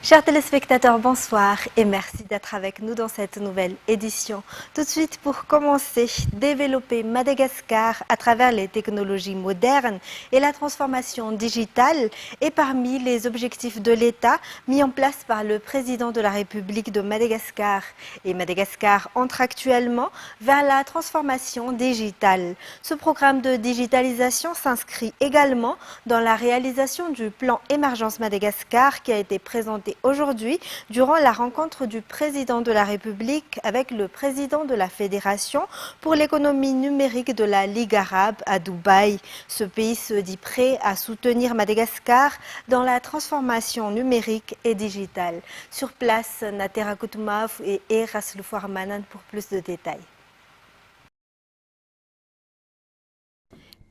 Chers téléspectateurs, bonsoir et merci d'être avec nous dans cette nouvelle édition. Tout de suite, pour commencer, développer Madagascar à travers les technologies modernes et la transformation digitale est parmi les objectifs de l'État mis en place par le président de la République de Madagascar. Et Madagascar entre actuellement vers la transformation digitale. Ce programme de digitalisation s'inscrit également dans la réalisation du plan Émergence Madagascar qui a été présenté aujourd'hui durant la rencontre du président de la République avec le président de la Fédération pour l'économie numérique de la Ligue arabe à Dubaï. Ce pays se dit prêt à soutenir Madagascar dans la transformation numérique et digitale. Sur place, Natera Koutoumaf et Eras Loufoarmanan pour plus de détails.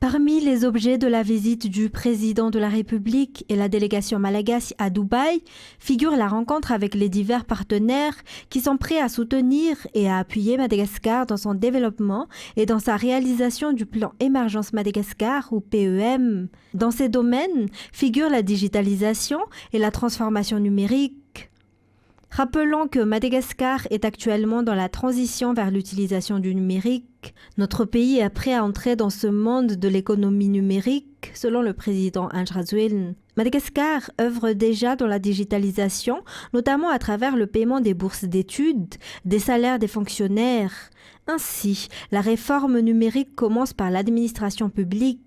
Parmi les objets de la visite du président de la République et la délégation malagasy à Dubaï figure la rencontre avec les divers partenaires qui sont prêts à soutenir et à appuyer Madagascar dans son développement et dans sa réalisation du plan Émergence Madagascar ou PEM. Dans ces domaines figurent la digitalisation et la transformation numérique. Rappelons que Madagascar est actuellement dans la transition vers l'utilisation du numérique. Notre pays est prêt à entrer dans ce monde de l'économie numérique, selon le président Ange Razoueln. Madagascar œuvre déjà dans la digitalisation, notamment à travers le paiement des bourses d'études, des salaires des fonctionnaires. Ainsi, la réforme numérique commence par l'administration publique.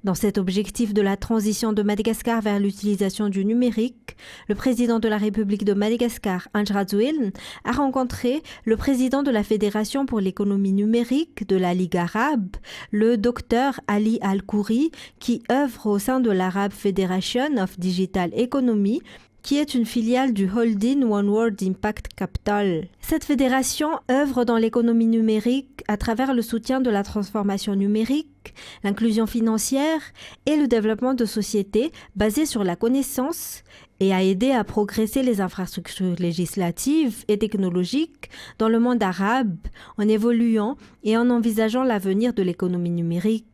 Dans cet objectif de la transition de Madagascar vers l'utilisation du numérique, le président de la République de Madagascar, Ange Razoueln, a rencontré le président de la Fédération pour l'économie numérique de la Ligue arabe, le docteur Ali Al-Khouri, qui œuvre au sein de l'Arab Federation of Digital Economy, qui est une filiale du holding One World Impact Capital. Cette fédération œuvre dans l'économie numérique à travers le soutien de la transformation numérique, l'inclusion financière et le développement de sociétés basées sur la connaissance et a aidé à progresser les infrastructures législatives et technologiques dans le monde arabe en évoluant et en envisageant l'avenir de l'économie numérique.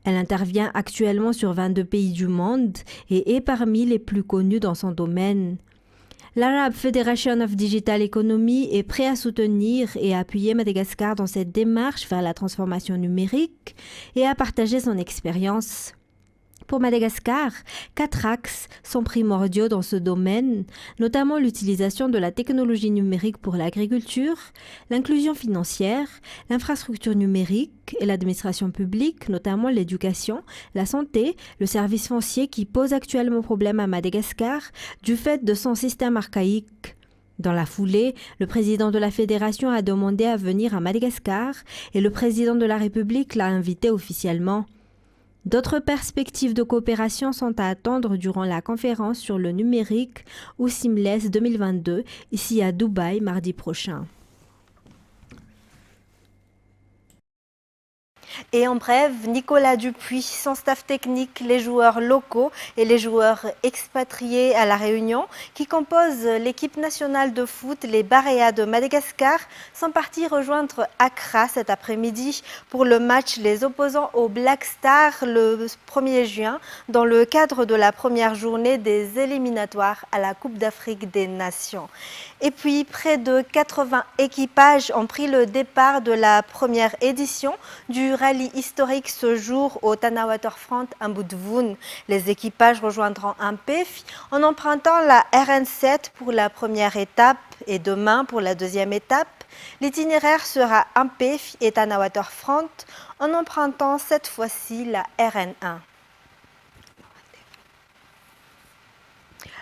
Elle intervient actuellement sur 22 pays du monde et est parmi les plus connus dans son domaine. L'Arab Federation of Digital Economy est prêt à soutenir et à appuyer Madagascar dans cette démarche vers la transformation numérique et à partager son expérience. Pour Madagascar, 4 axes sont primordiaux dans ce domaine, notamment l'utilisation de la technologie numérique pour l'agriculture, l'inclusion financière, l'infrastructure numérique et l'administration publique, notamment l'éducation, la santé, le service foncier qui pose actuellement problème à Madagascar du fait de son système archaïque. Dans la foulée, le président de la Fédération a demandé à venir à Madagascar et le président de la République l'a invité officiellement. D'autres perspectives de coopération sont à attendre durant la conférence sur le numérique ou Seamless 2022, ici à Dubaï, mardi prochain. Et en bref, Nicolas Dupuis, son staff technique, les joueurs locaux et les joueurs expatriés à La Réunion qui composent l'équipe nationale de foot, les Baréas de Madagascar, sont partis rejoindre Accra cet après-midi pour le match les opposants aux Black Stars le 1er juin dans le cadre de la première journée des éliminatoires à la Coupe d'Afrique des Nations. Et puis, près de 80 équipages ont pris le départ de la première édition du rallye historique ce jour au Tanah Waterfront à Boudvoun. Les équipages rejoindront Ampef en empruntant la RN7 pour la première étape et demain pour la deuxième étape. L'itinéraire sera Ampef et Tanah Waterfront en empruntant cette fois-ci la RN1.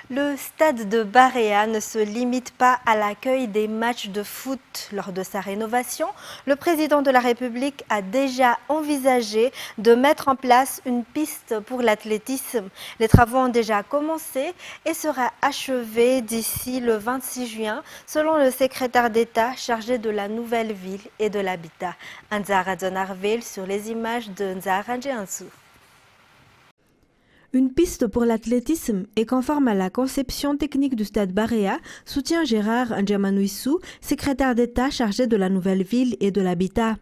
Le stade de Baréa ne se limite pas à l'accueil des matchs de foot. Lors de sa rénovation, le président de la République a déjà envisagé de mettre en place une piste pour l'athlétisme. Les travaux ont déjà commencé et sera achevé d'ici le 26 juin, selon le secrétaire d'État chargé de la nouvelle ville et de l'habitat. Nzara Zonarville sur les images de Nzara Djiansou. Une piste pour l'athlétisme est conforme à la conception technique du stade Baréa, soutient Gérard Ndjamanouissou, secrétaire d'État chargé de la nouvelle ville et de l'habitat.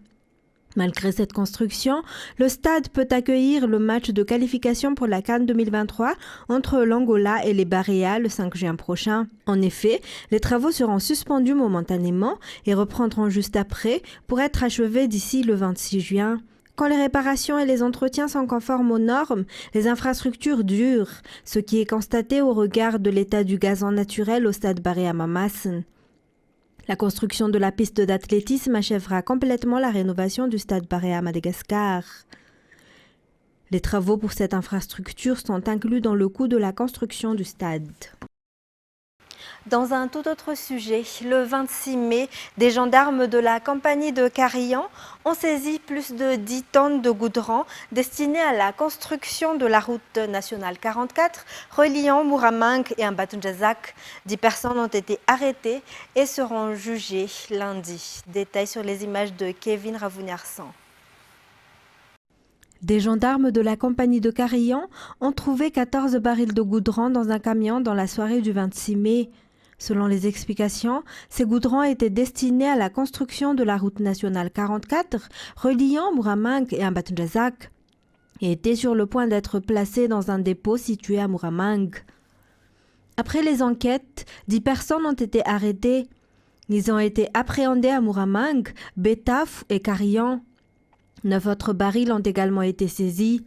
Malgré cette construction, le stade peut accueillir le match de qualification pour la CAN 2023 entre l'Angola et les Baréas le 5 juin prochain. En effet, les travaux seront suspendus momentanément et reprendront juste après pour être achevés d'ici le 26 juin. Quand les réparations et les entretiens sont conformes aux normes, les infrastructures durent, ce qui est constaté au regard de l'état du gazon naturel au stade Baréa Mamassen. La construction de la piste d'athlétisme achèvera complètement la rénovation du stade Baréa Madagascar. Les travaux pour cette infrastructure sont inclus dans le coût de la construction du stade. Dans un tout autre sujet, le 26 mai, des gendarmes de la compagnie de Carillon ont saisi plus de 10 tonnes de goudron destinées à la construction de la route nationale 44 reliant Muramang et Ambatunjazak. 10 personnes ont été arrêtées et seront jugées lundi. Détails sur les images de Kevin Ravuniarsan. Des gendarmes de la compagnie de Carillon ont trouvé 14 barils de goudron dans un camion dans la soirée du 26 mai. Selon les explications, ces goudrons étaient destinés à la construction de la route nationale 44 reliant Muramang et Ambatunjazak et étaient sur le point d'être placés dans un dépôt situé à Muramang. Après les enquêtes, 10 personnes ont été arrêtées. Ils ont été appréhendés à Muramang, Betaf et Carillon. 9 autres barils ont également été saisis,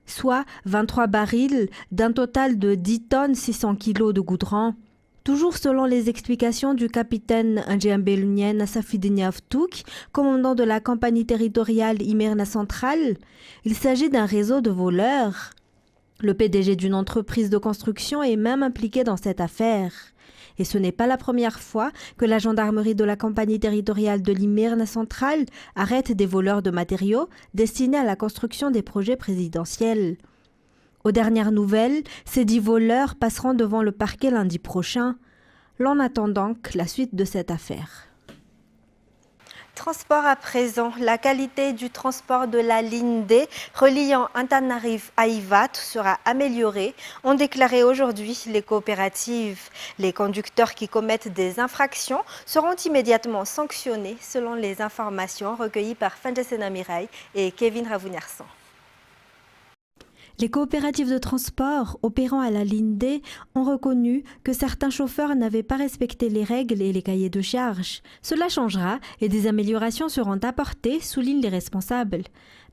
soit 23 barils d'un total de 10 tonnes 600 kilos de goudron. Toujours selon les explications du capitaine Ndjambelunien Safidini Touk, commandant de la compagnie territoriale Imerna Centrale, il s'agit d'un réseau de voleurs. Le PDG d'une entreprise de construction est même impliqué dans cette affaire. Et ce n'est pas la première fois que la gendarmerie de la compagnie territoriale de l'Imerna Centrale arrête des voleurs de matériaux destinés à la construction des projets présidentiels. Aux dernières nouvelles, ces 10 voleurs passeront devant le parquet lundi prochain. L'on attend donc la suite de cette affaire. Transport à présent, la qualité du transport de la ligne D reliant Antananarive à Ivat sera améliorée, ont déclaré aujourd'hui les coopératives. Les conducteurs qui commettent des infractions seront immédiatement sanctionnés selon les informations recueillies par Fanjesena Mirai et Kevin Ravuniarsan. Les coopératives de transport opérant à la ligne D ont reconnu que certains chauffeurs n'avaient pas respecté les règles et les cahiers de charges. Cela changera et des améliorations seront apportées, soulignent les responsables.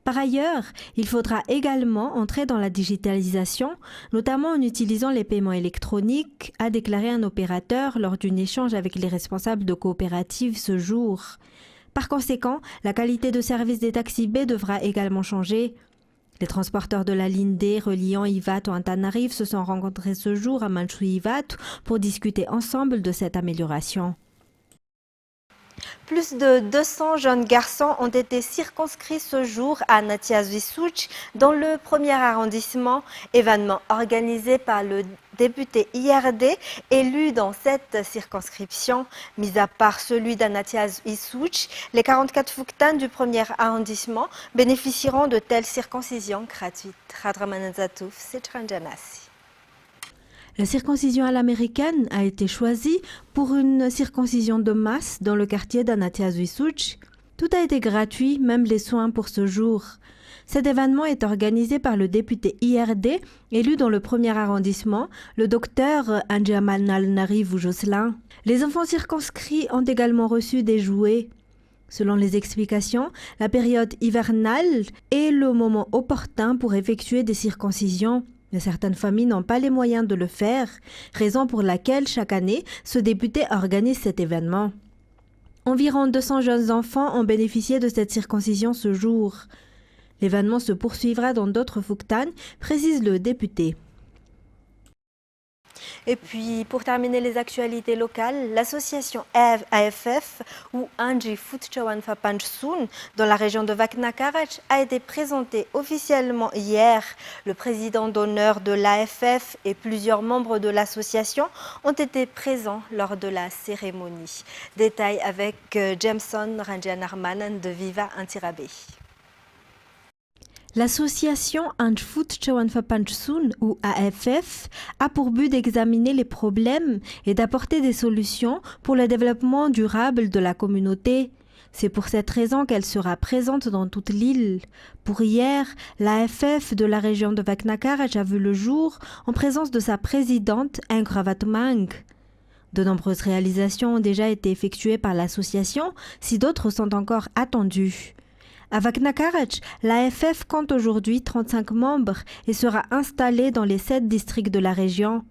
Par ailleurs, il faudra également entrer dans la digitalisation, notamment en utilisant les paiements électroniques, a déclaré un opérateur lors d'un échange avec les responsables de coopératives ce jour. Par conséquent, la qualité de service des taxis B devra également changer. Les transporteurs de la ligne D reliant Ivat ou Antananarive se sont rencontrés ce jour à Manchou-Ivat pour discuter ensemble de cette amélioration. Plus de 200 jeunes garçons ont été circonscrits ce jour à Natiazouissouch, dans le 1er arrondissement, événement organisé par le député IRD élu dans cette circonscription. Mis à part celui d'Anatiazouissouch, les 44 Fouktan du 1er arrondissement bénéficieront de telles circoncisions gratuites. Radramanazatouf, Sitranjanasi. La circoncision à l'américaine a été choisie pour une circoncision de masse dans le quartier d'Anatiazouissouch. Tout a été gratuit, même les soins pour ce jour. Cet événement est organisé par le député IRD, élu dans le 1er arrondissement, le docteur Anjamal Nalnarive Jocelyn. Les enfants circonscrits ont également reçu des jouets. Selon les explications, la période hivernale est le moment opportun pour effectuer des circoncisions. Mais certaines familles n'ont pas les moyens de le faire, raison pour laquelle chaque année, ce député organise cet événement. Environ 200 jeunes enfants ont bénéficié de cette circoncision ce jour. L'événement se poursuivra dans d'autres Fouktan, précise le député. Et puis, pour terminer les actualités locales, l'association AFF, ou Anji Futchawan Fapanchsun, dans la région de Vaknakarach, a été présentée officiellement hier. Le président d'honneur de l'AFF et plusieurs membres de l'association ont été présents lors de la cérémonie. Détail avec Jameson Ranjanarman de Viva Intirabe. L'association Anjfut Chawanfapanchsun ou AFF a pour but d'examiner les problèmes et d'apporter des solutions pour le développement durable de la communauté. C'est pour cette raison qu'elle sera présente dans toute l'île. Pour hier, l'AFF de la région de Vaknakaraj a vu le jour en présence de sa présidente, Ingrid Mang. De nombreuses réalisations ont déjà été effectuées par l'association, si d'autres sont encore attendues. À Vaknakaraj, l'AFF compte aujourd'hui 35 membres et sera installée dans les 7 districts de la région.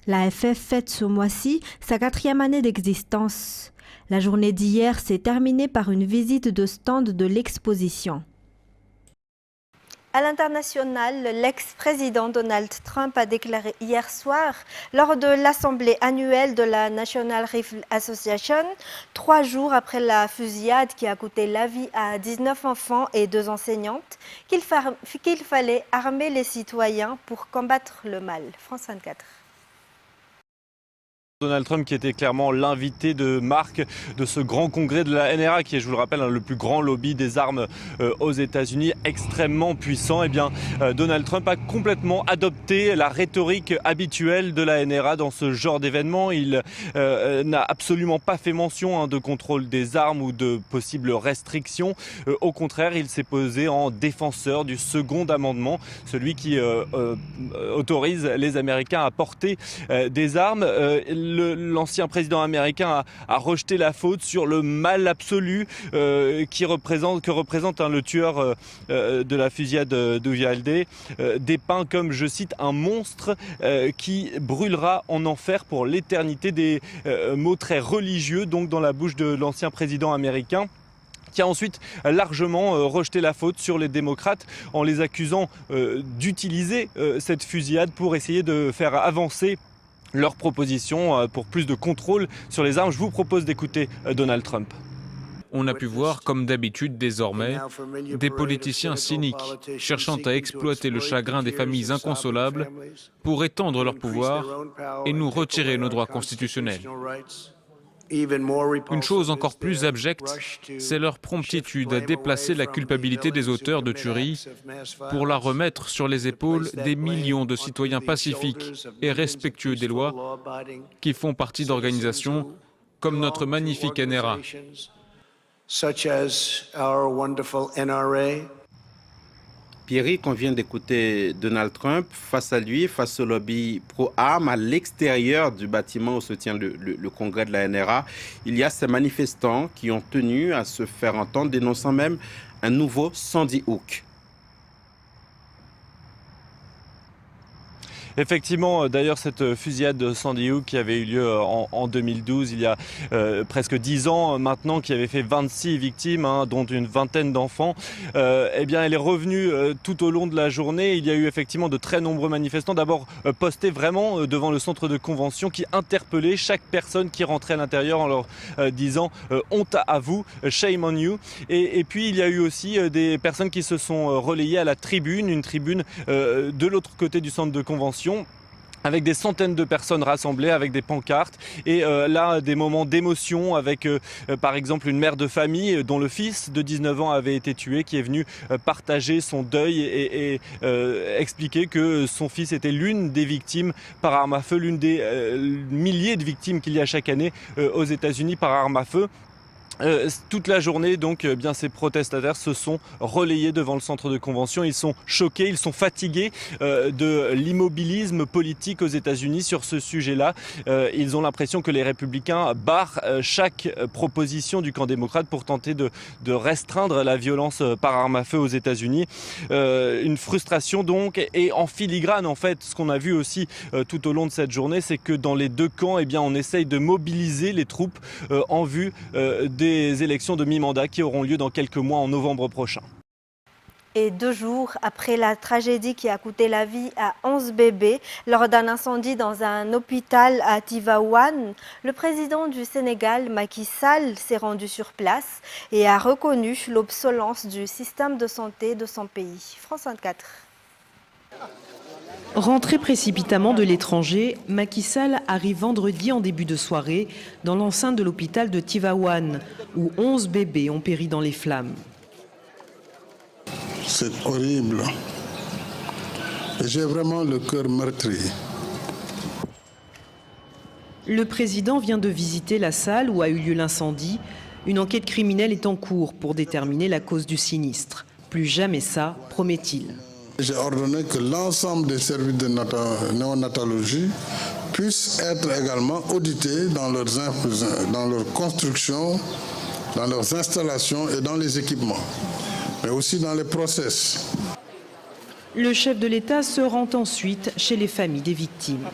L'AFF fête ce mois-ci sa 4e année d'existence. La journée d'hier s'est terminée par une visite de stand de l'exposition. À l'international, l'ex-président Donald Trump a déclaré hier soir, lors de l'assemblée annuelle de la National Rifle Association, 3 jours après la fusillade qui a coûté la vie à 19 enfants et 2 enseignantes, qu'il fallait armer les citoyens pour combattre le mal. France 24. Donald Trump qui était clairement l'invité de marque de ce grand congrès de la NRA qui est, je vous le rappelle, le plus grand lobby des armes aux États-Unis, extrêmement puissant. Eh bien, Donald Trump a complètement adopté la rhétorique habituelle de la NRA dans ce genre d'événement. Il n'a absolument pas fait mention de contrôle des armes ou de possibles restrictions. Au contraire, il s'est posé en défenseur du second amendement, celui qui autorise les Américains à porter des armes. L'ancien président américain a rejeté la faute sur le mal absolu que représente le tueur de la fusillade d'Uvalde, dépeint comme, je cite, un monstre qui brûlera en enfer pour l'éternité, des mots très religieux donc dans la bouche de l'ancien président américain, qui a ensuite largement rejeté la faute sur les démocrates en les accusant d'utiliser cette fusillade pour essayer de faire avancer leurs propositions pour plus de contrôle sur les armes. Je vous propose d'écouter Donald Trump. On a pu voir, comme d'habitude désormais, des politiciens cyniques cherchant à exploiter le chagrin des familles inconsolables pour étendre leur pouvoir et nous retirer nos droits constitutionnels. Une chose encore plus abjecte, c'est leur promptitude à déplacer la culpabilité des auteurs de tueries pour la remettre sur les épaules des millions de citoyens pacifiques et respectueux des lois qui font partie d'organisations comme notre magnifique NRA. Pierrick, on vient d'écouter Donald Trump. Face à lui, face au lobby pro-armes, à l'extérieur du bâtiment où se tient le congrès de la NRA, il y a ces manifestants qui ont tenu à se faire entendre, dénonçant même un nouveau Sandy Hook. Effectivement, d'ailleurs, cette fusillade de Sandy Hook qui avait eu lieu en 2012, il y a presque 10 ans maintenant, qui avait fait 26 victimes, dont une vingtaine d'enfants, eh bien, elle est revenue tout au long de la journée. Il y a eu effectivement de très nombreux manifestants, d'abord postés vraiment devant le centre de convention, qui interpellaient chaque personne qui rentrait à l'intérieur en leur disant « honte à vous, shame on you ». Et puis, il y a eu aussi des personnes qui se sont relayées à la tribune, une tribune de l'autre côté du centre de convention, avec des centaines de personnes rassemblées, avec des pancartes, et là des moments d'émotion avec par exemple une mère de famille dont le fils de 19 ans avait été tué, qui est venu partager son deuil et expliquer que son fils était l'une des victimes par arme à feu, l'une des milliers de victimes qu'il y a chaque année aux États-Unis par arme à feu. Toute la journée, donc, bien ces protestataires se sont relayés devant le centre de convention. Ils sont choqués, ils sont fatigués de l'immobilisme politique aux États-Unis sur ce sujet-là. Ils ont l'impression que les républicains barrent chaque proposition du camp démocrate pour tenter de restreindre la violence par arme à feu aux États-Unis. Une frustration donc, et en filigrane en fait, ce qu'on a vu aussi tout au long de cette journée, c'est que dans les deux camps, eh bien, on essaye de mobiliser les troupes en vue des élections de mi-mandat qui auront lieu dans quelques mois en novembre prochain. Et 2 jours après la tragédie qui a coûté la vie à 11 bébés lors d'un incendie dans un hôpital à Tivaouane, le président du Sénégal, Macky Sall, s'est rendu sur place et a reconnu l'obsolescence du système de santé de son pays. France 24. Rentré précipitamment de l'étranger, Macky Sall arrive vendredi en début de soirée dans l'enceinte de l'hôpital de Tivaouane, où 11 bébés ont péri dans les flammes. C'est horrible. J'ai vraiment le cœur meurtri. Le président vient de visiter la salle où a eu lieu l'incendie, Une enquête criminelle est en cours pour déterminer la cause du sinistre. Plus jamais ça, promet-il. J'ai ordonné que l'ensemble des services de néonatologie puissent être également audités dans leurs constructions, dans leurs installations et dans les équipements, mais aussi dans les process. Le chef de l'État se rend ensuite chez les familles des victimes.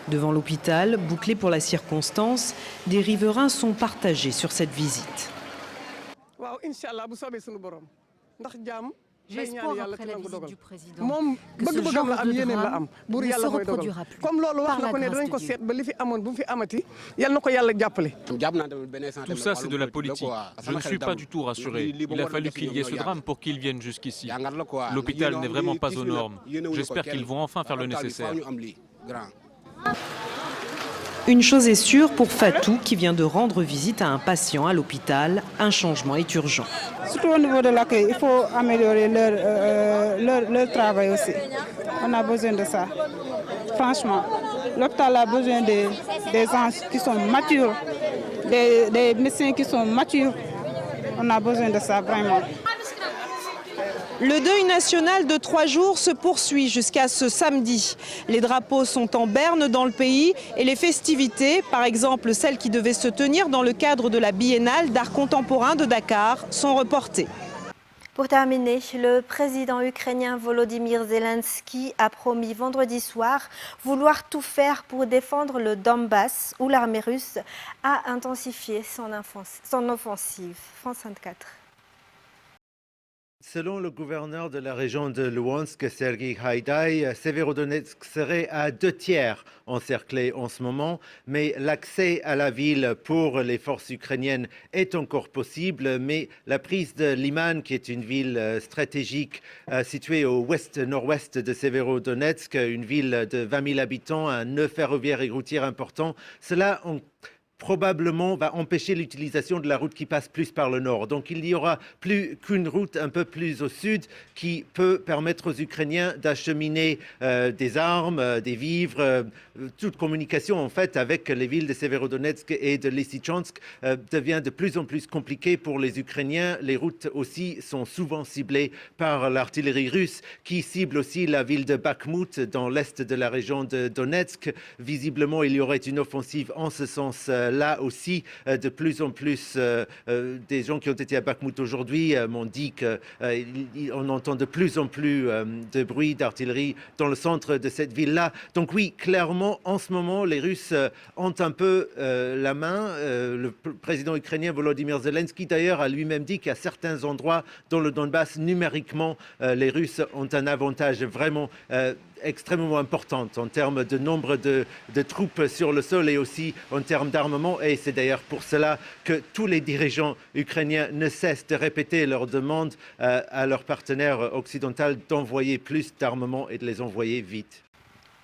Devant l'hôpital, bouclé pour la circonstance, des riverains sont partagés sur cette visite. J'ai espoir après la visite du président que ce genre de drame ne se reproduira plus. Par la grâce de Dieu. Tout ça, c'est de la politique. Je ne suis pas du tout rassuré. Il a fallu qu'il y ait ce drame pour qu'ils viennent jusqu'ici. L'hôpital n'est vraiment pas aux normes. J'espère qu'ils vont enfin faire le nécessaire. Une chose est sûre pour Fatou, qui vient de rendre visite à un patient à l'hôpital, un changement est urgent. Surtout au niveau de l'accueil, il faut améliorer leur travail aussi. On a besoin de ça. Franchement, l'hôpital a besoin des gens qui sont matures, des médecins qui sont matures. On a besoin de ça vraiment. Le deuil national de 3 jours se poursuit jusqu'à ce samedi. Les drapeaux sont en berne dans le pays et les festivités, par exemple celles qui devaient se tenir dans le cadre de la Biennale d'art contemporain de Dakar, sont reportées. Pour terminer, le président ukrainien Volodymyr Zelensky a promis vendredi soir vouloir tout faire pour défendre le Donbass, où l'armée russe a intensifié son offensive. France 24. Selon le gouverneur de la région de Louhansk, Sergei Haïdaï, Severodonetsk serait à 2/3 encerclé en ce moment, mais l'accès à la ville pour les forces ukrainiennes est encore possible. Mais la prise de Liman, qui est une ville stratégique située au nord-ouest de Severodonetsk, une ville de 20 000 habitants, un nœud ferroviaire et routier important, cela probablement va empêcher l'utilisation de la route qui passe plus par le nord. Donc il n'y aura plus qu'une route un peu plus au sud qui peut permettre aux Ukrainiens d'acheminer des armes, des vivres. Toute communication en fait avec les villes de Severodonetsk et de Lysychansk devient de plus en plus compliquée pour les Ukrainiens. Les routes aussi sont souvent ciblées par l'artillerie russe qui cible aussi la ville de Bakhmut dans l'est de la région de Donetsk. Visiblement, il y aurait une offensive en ce sens là aussi. De plus en plus, des gens qui ont été à Bakhmut aujourd'hui m'ont dit qu'on entend de plus en plus de bruit d'artillerie dans le centre de cette ville-là. Donc oui, clairement, en ce moment, les Russes ont un peu la main. Le président ukrainien Volodymyr Zelensky, d'ailleurs, a lui-même dit qu'à certains endroits dans le Donbass, numériquement, les Russes ont un avantage vraiment extrêmement importante en termes de nombre de troupes sur le sol et aussi en termes d'armement. Et c'est d'ailleurs pour cela que tous les dirigeants ukrainiens ne cessent de répéter leur demande à leurs partenaires occidentaux d'envoyer plus d'armement et de les envoyer vite.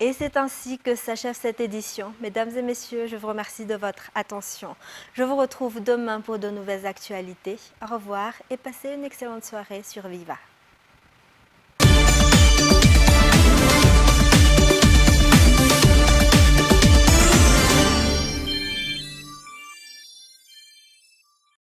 Et c'est ainsi que s'achève cette édition. Mesdames et messieurs, je vous remercie de votre attention. Je vous retrouve demain pour de nouvelles actualités. Au revoir et passez une excellente soirée sur Viva.